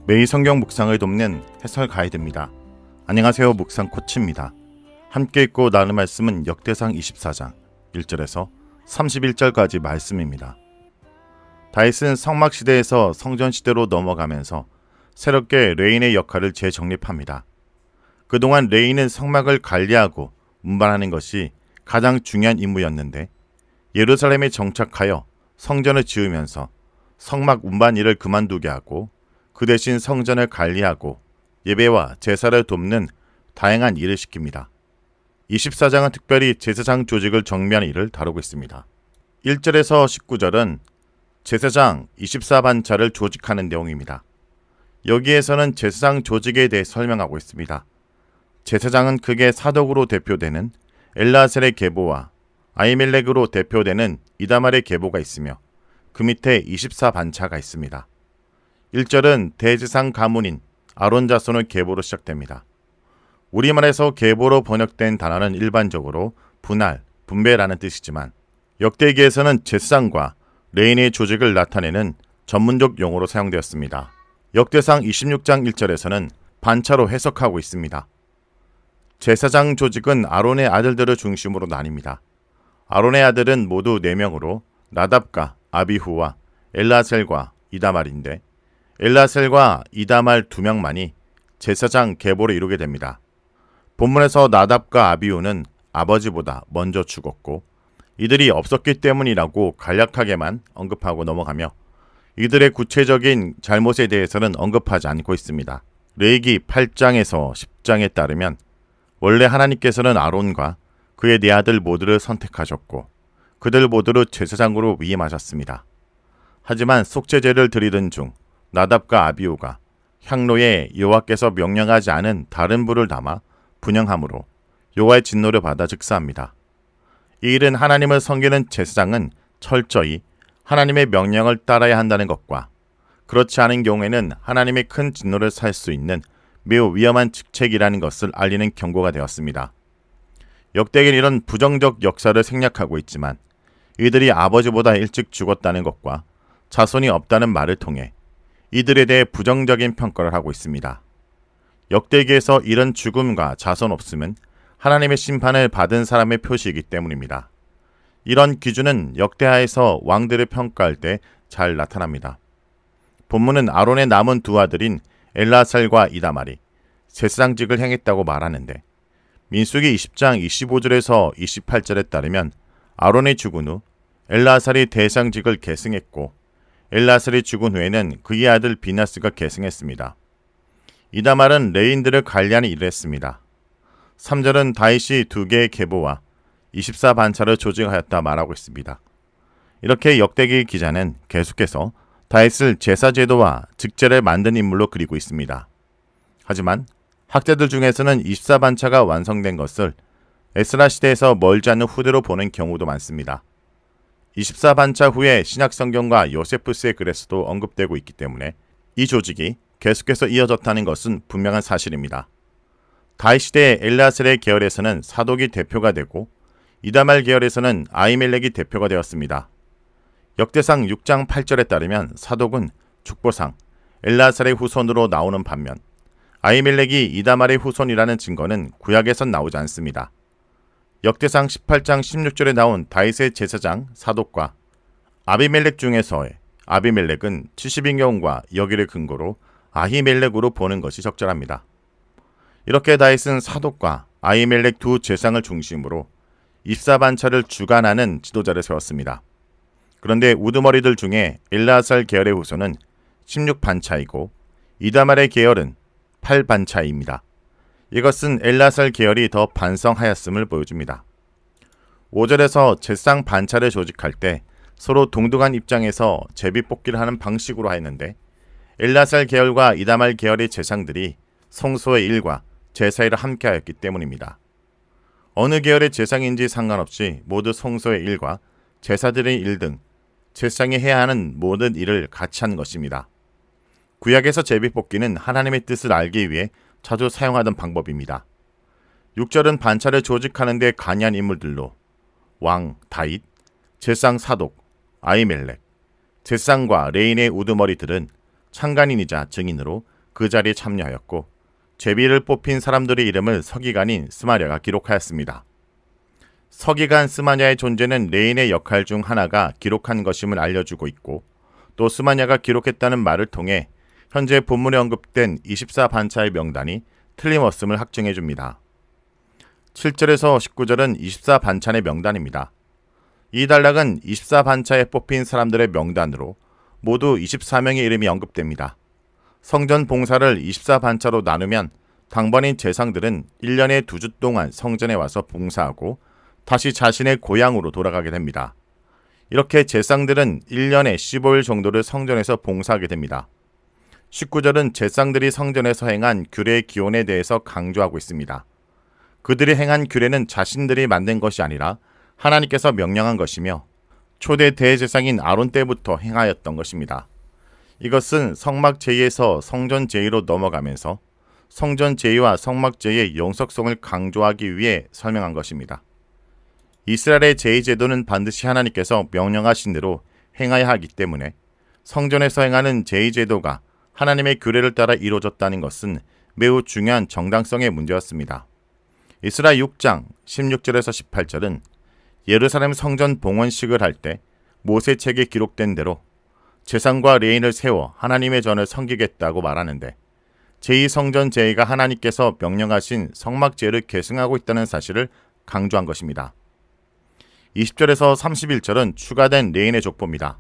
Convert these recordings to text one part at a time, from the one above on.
매일 성경 묵상을 돕는 해설 가이드입니다. 안녕하세요. 묵상 코치입니다. 함께 읽고 나눌 말씀은 역대상 24장 1절에서 31절까지 말씀입니다. 다윗은 성막 시대에서 성전 시대로 넘어가면서 새롭게 레인의 역할을 재정립합니다. 그동안 레인은 성막을 관리하고 운반하는 것이 가장 중요한 임무였는데 예루살렘에 정착하여 성전을 지으면서 성막 운반 일을 그만두게 하고 그 대신 성전을 관리하고 예배와 제사를 돕는 다양한 일을 시킵니다. 24장은 특별히 제사장 조직을 정비하는 일을 다루고 있습니다. 1절에서 19절은 제사장 24반차를 조직하는 내용입니다. 여기에서는 제사장 조직에 대해 설명하고 있습니다. 제사장은 크게 사독으로 대표되는 엘르아셀의 계보와 아히멜렉으로 대표되는 이다말의 계보가 있으며 그 밑에 24반차가 있습니다. 1절은 대제사장 가문인 아론 자손의 계보로 시작됩니다. 우리말에서 계보로 번역된 단어는 일반적으로 분할, 분배라는 뜻이지만 역대기에서는 제사장과 레인의 조직을 나타내는 전문적 용어로 사용되었습니다. 역대상 26장 1절에서는 반차로 해석하고 있습니다. 제사장 조직은 아론의 아들들을 중심으로 나뉩니다. 아론의 아들은 모두 4명으로 나답과 아비후와 엘르아셀과 이다말인데 엘르아셀과 이다말 2명만이 제사장 계보를 이루게 됩니다. 본문에서 나답과 아비후는 아버지보다 먼저 죽었고 이들이 없었기 때문이라고 간략하게만 언급하고 넘어가며 이들의 구체적인 잘못에 대해서는 언급하지 않고 있습니다. 레위기 8장에서 10장에 따르면 원래 하나님께서는 아론과 그의 4아들 모두를 선택하셨고 그들 모두를 제사장으로 위임하셨습니다. 하지만 속죄제를 드리던 중 나답과 아비후가 향로에 여호와께서 명령하지 않은 다른 불을 담아 분향함으로 여호와의 진노를 받아 즉사합니다. 이 일은 하나님을 섬기는 제사장은 철저히 하나님의 명령을 따라야 한다는 것과 그렇지 않은 경우에는 하나님의 큰 진노를 살 수 있는 매우 위험한 직책이라는 것을 알리는 경고가 되었습니다. 역대기는 이런 부정적 역사를 생략하고 있지만 이들이 아버지보다 일찍 죽었다는 것과 자손이 없다는 말을 통해 이들에 대해 부정적인 평가를 하고 있습니다. 역대기에서 이런 죽음과 자손 없음은 하나님의 심판을 받은 사람의 표시이기 때문입니다. 이런 기준은 역대하에서 왕들을 평가할 때 잘 나타납니다. 본문은 아론의 남은 2아들인 엘르아셀과 이다말이 제사장직을 행했다고 말하는데 민수기 20장 25절에서 28절에 따르면 아론이 죽은 후 엘르아셀이 대제사장직을 계승했고 엘르아셀이 죽은 후에는 그의 아들 비나스가 계승했습니다. 이다말은 레인들을 관리하는 일을 했습니다. 3절은 다윗이 2개의 계보와 24반차를 조직하였다 말하고 있습니다. 이렇게 역대기 기자는 계속해서 다윗을 제사제도와 직제를 만든 인물로 그리고 있습니다. 하지만 학자들 중에서는 24반차가 완성된 것을 에스라 시대에서 멀지 않은 후대로 보는 경우도 많습니다. 24반차 후에 신약성경과 요세푸스의 글에서도 언급되고 있기 때문에 이 조직이 계속해서 이어졌다는 것은 분명한 사실입니다. 다윗 시대의 엘르아셀의 계열에서는 사독이 대표가 되고 이다말 계열에서는 아히멜렉이 대표가 되었습니다. 역대상 6장 8절에 따르면 사독은 축보상 엘르아셀의 후손으로 나오는 반면 아히멜렉이 이다말의 후손이라는 증거는 구약에선 나오지 않습니다. 역대상 18장 16절에 나온 다윗의 제사장 사독과 아비멜렉 중에서의 아비멜렉은 70인경과 여기를 근거로 아히멜렉으로 보는 것이 적절합니다. 이렇게 다윗은 사독과 아히멜렉 2 제사장을 중심으로 24반차를 주관하는 지도자를 세웠습니다. 그런데 우두머리들 중에 엘르아살 계열의 후손은 16반차이고 이다말의 계열은 8반차입니다. 이것은 엘르아살 계열이 더 반성하였음을 보여줍니다. 5절에서 제사장 반차를 조직할 때 서로 동등한 입장에서 제비뽑기를 하는 방식으로 하였는데 엘르아살 계열과 이다말 계열의 제사장들이 성소의 일과 제사 일을 함께 하였기 때문입니다. 어느 계열의 제사장인지 상관없이 모두 성소의 일과 제사드린 일 등 제사장이 해야 하는 모든 일을 같이 하는 것입니다. 구약에서 제비뽑기는 하나님의 뜻을 알기 위해 자주 사용하던 방법입니다. 6절은 반차를 조직하는 데 관여한 인물들로 왕 다윗, 제사장 사독, 아히멜렉, 제사장과 레인의 우두머리들은 창간인이자 증인으로 그 자리에 참여하였고 제비를 뽑힌 사람들의 이름을 서기관인 스마랴가 기록하였습니다. 서기관 스마냐의 존재는 레인의 역할 중 하나가 기록한 것임을 알려주고 있고 또 스마냐가 기록했다는 말을 통해 현재 본문에 언급된 24반차의 명단이 틀림없음을 확증해줍니다. 7절에서 19절은 24반찬의 명단입니다. 이 단락은 24반차에 뽑힌 사람들의 명단으로 모두 24명의 이름이 언급됩니다. 성전 봉사를 24반차로 나누면 당번인 제상들은 1년에 2주 동안 성전에 와서 봉사하고 다시 자신의 고향으로 돌아가게 됩니다. 이렇게 제상들은 1년에 15일 정도를 성전에서 봉사하게 됩니다. 19절은 제상들이 성전에서 행한 규례의 기원에 대해서 강조하고 있습니다. 그들이 행한 규례는 자신들이 만든 것이 아니라 하나님께서 명령한 것이며 초대 대제사장인 아론 때부터 행하였던 것입니다. 이것은 성막 제의에서 성전 제의로 넘어가면서 성전 제의와 성막 제의의 영속성을 강조하기 위해 설명한 것입니다. 이스라엘의 제의 제도는 반드시 하나님께서 명령하신 대로 행하여야 하기 때문에 성전에서 행하는 제의 제도가 하나님의 규례를 따라 이루어졌다는 것은 매우 중요한 정당성의 문제였습니다. 이스라 6장 16절에서 18절은 예루살렘 성전 봉헌식을 할 때 모세책에 기록된 대로 제사장과 레인을 세워 하나님의 전을 섬기겠다고 말하는데 제2성전 제의가 하나님께서 명령하신 성막제를 계승하고 있다는 사실을 강조한 것입니다. 20절에서 31절은 추가된 레인의 족보입니다.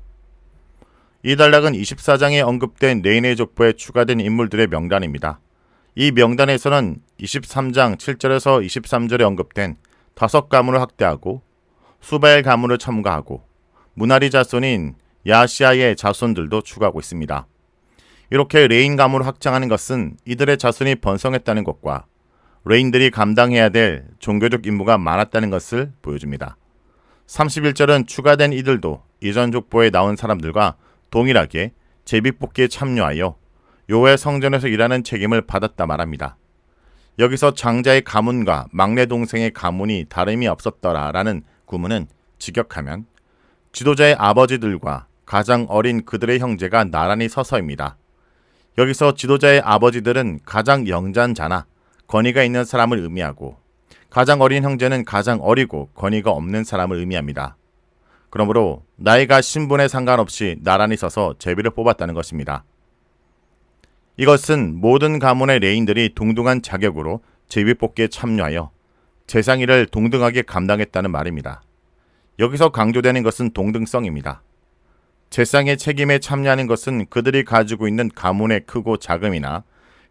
이 단락은 24장에 언급된 레인의 족보에 추가된 인물들의 명단입니다. 이 명단에서는 23장 7절에서 23절에 언급된 5가문을 확대하고 수바엘 가문을 첨가하고 무나리 자손인 야시아의 자손들도 추가하고 있습니다. 이렇게 레인 가문을 확장하는 것은 이들의 자손이 번성했다는 것과 레인들이 감당해야 될 종교적 임무가 많았다는 것을 보여줍니다. 31절은 추가된 이들도 이전 족보에 나온 사람들과 동일하게 제비뽑기에 참여하여 여호와의 성전에서 일하는 책임을 받았다 말합니다. 여기서 장자의 가문과 막내 동생의 가문이 다름이 없었더라라는 구문은 직역하면 지도자의 아버지들과 가장 어린 그들의 형제가 나란히 서서입니다. 여기서 지도자의 아버지들은 가장 영잔자나 권위가 있는 사람을 의미하고 가장 어린 형제는 가장 어리고 권위가 없는 사람을 의미합니다. 그러므로 나이가 신분에 상관없이 나란히 서서 제비를 뽑았다는 것입니다. 이것은 모든 가문의 레인들이 동등한 자격으로 제비뽑기에 참여하여 제상 일을 동등하게 감당했다는 말입니다. 여기서 강조되는 것은 동등성입니다. 제상의 책임에 참여하는 것은 그들이 가지고 있는 가문의 크고 작음이나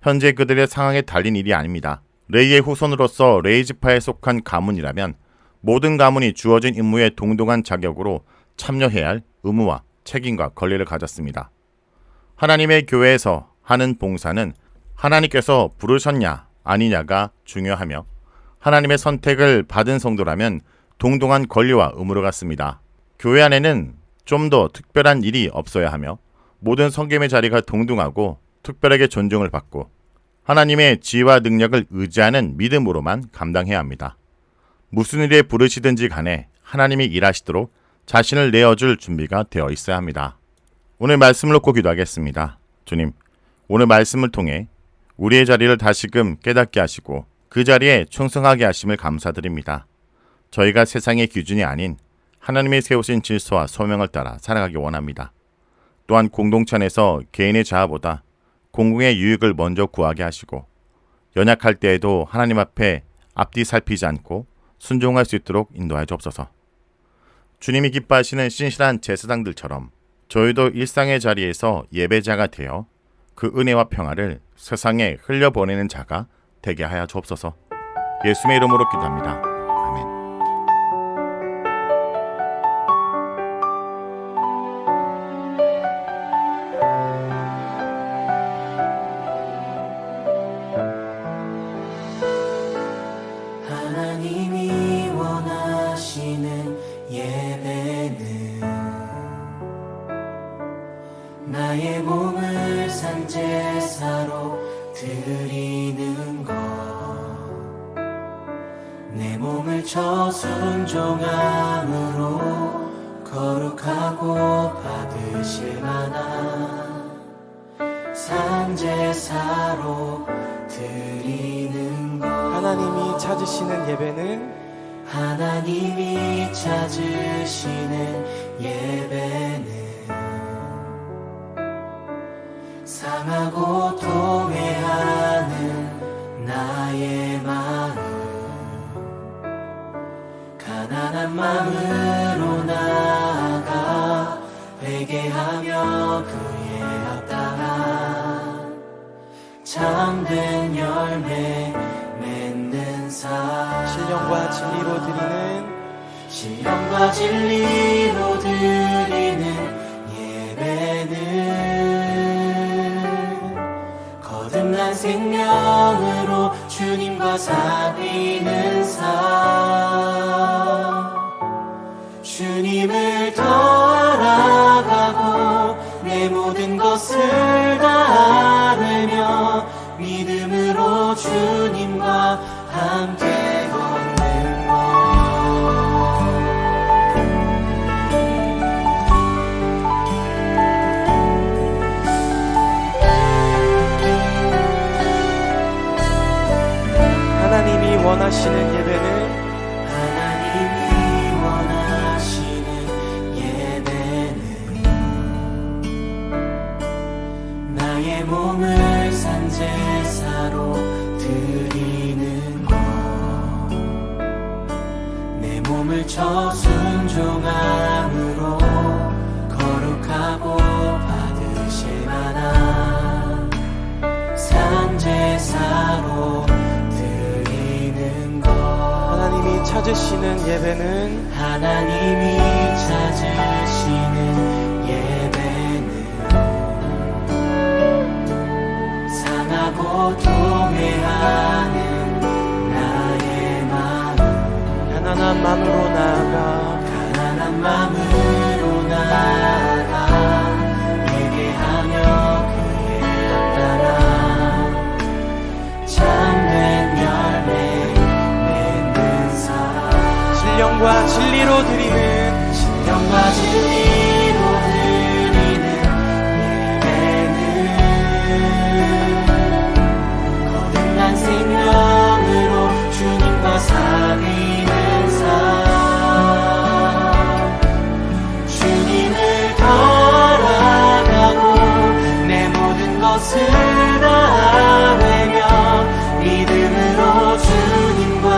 현재 그들의 상황에 달린 일이 아닙니다. 레이의 후손으로서 레이 지파에 속한 가문이라면 모든 가문이 주어진 임무에 동등한 자격으로 참여해야 할 의무와 책임과 권리를 가졌습니다. 하나님의 교회에서 하는 봉사는 하나님께서 부르셨냐 아니냐가 중요하며 하나님의 선택을 받은 성도라면 동등한 권리와 의무를 갖습니다. 교회 안에는 좀 더 특별한 일이 없어야 하며 모든 성김의 자리가 동등하고 특별하게 존중을 받고 하나님의 지혜와 능력을 의지하는 믿음으로만 감당해야 합니다. 무슨 일에 부르시든지 간에 하나님이 일하시도록 자신을 내어줄 준비가 되어 있어야 합니다. 오늘 말씀을 놓고 기도하겠습니다. 주님, 오늘 말씀을 통해 우리의 자리를 다시금 깨닫게 하시고 그 자리에 충성하게 하심을 감사드립니다. 저희가 세상의 기준이 아닌 하나님이 세우신 질서와 소명을 따라 살아가기 원합니다. 또한 공동체 안에서 개인의 자아보다 공공의 유익을 먼저 구하게 하시고 연약할 때에도 하나님 앞에 앞뒤 살피지 않고 순종할 수 있도록 인도하여 주옵소서. 주님이 기뻐하시는 신실한 제사장들처럼 저희도 일상의 자리에서 예배자가 되어 그 은혜와 평화를 세상에 흘려보내는 자가 되게 하여 주옵소서. 예수의 이름으로 기도합니다. 아멘. 하나님이 원하시는 예배는 나의 몸을 산제사로 드리는 것, 내 몸을 저순종함으로 거룩하고 받으실 만한 산 산제사로 드리는 것. 하나님이 찾으시는 예배는 하나님이 찾으시는 예배는 상하고 통회하는 나의 마음, 가난한 마음으로 나아가 회개하며 그의 합당한 참된 열매 맺는 삶. 신령과 진리로 드리는 신령과 진리로 드리는 예배는 거듭난 생명으로 주님과 사귀는 삶. 주님을 더 알아가고 내 모든 것을 다하며 믿음으로 주님과 함께 걷는 것. 하나님이 원하시는 예배는 하나님이 원하시는 예배는 나의 몸을 산제사로 드리는 것. 내 몸을 저순종함으로 거룩하고 받으실 만한 산제사로 드리는 것. 하나님이 찾으시는 예배는 하나님이 찾으시는 예배는 상하고 통회하는 나의 마음, 가난한 마음으로 나아가 가난한 마음으로 나아가 회개하며 그의 합당한 참된 열매 맺는 삶. 신령과 진리로 드리는 신령과 진리로 드리는 예배는 거듭난 생명으로 주님과 사귀는 삶. 주님을 더 알아가고 내 모든 것을 다하며 믿음으로 주님과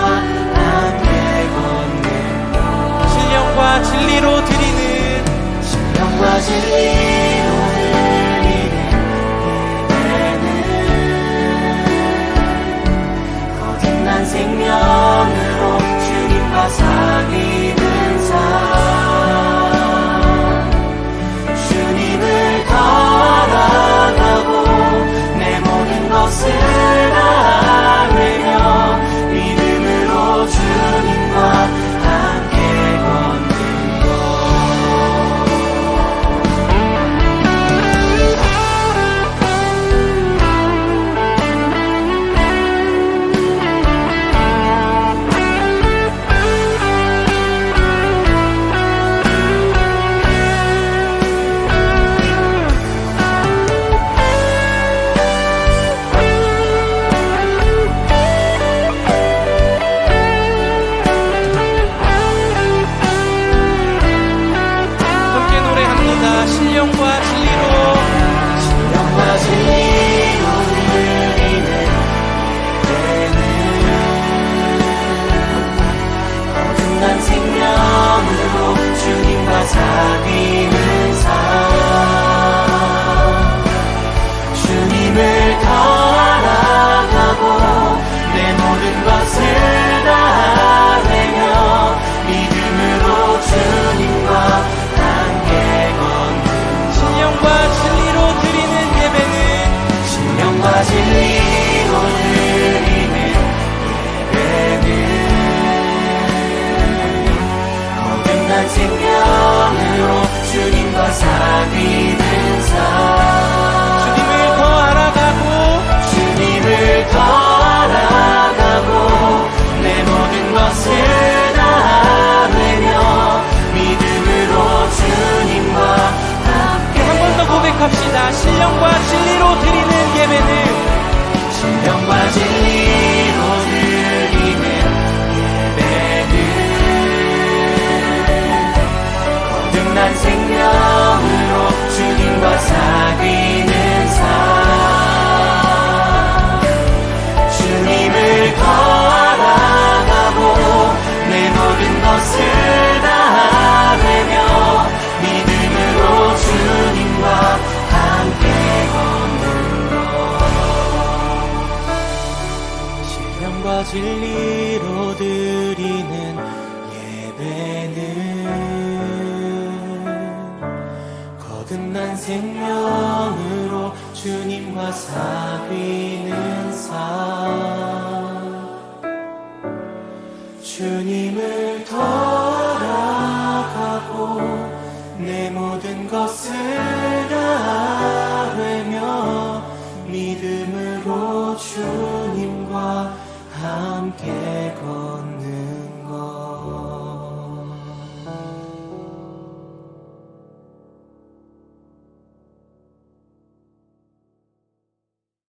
함께 걷는 신령과 진리로 드리는 신령과 진리로 드리는 예배는 거듭난 생명으로 주님과 사귀는 삶. 주님을 더 알아가고 내 모든 것을 다하며 믿음으로 주님과 함께 걷는 것. 함께 노래합니다. 신령과 진리로 신령과 진리로 드리는 예배는 거듭난 생명으로 주님과 사귀는 삶. 주님을 더 알아가고 내 모든 것을 다하며 믿음으로 주님과 함께 걷는 신령과 진리로 드리는 예배는 신령과 진리로 드리는 예배는 거듭난 생명으로 진리로 드리는 예배는 거듭난 생명으로 주님과 사귀는 삶, 주님을 더 알아가고 내 모든 것을 다하며 믿음으로 주님과 함께 걷는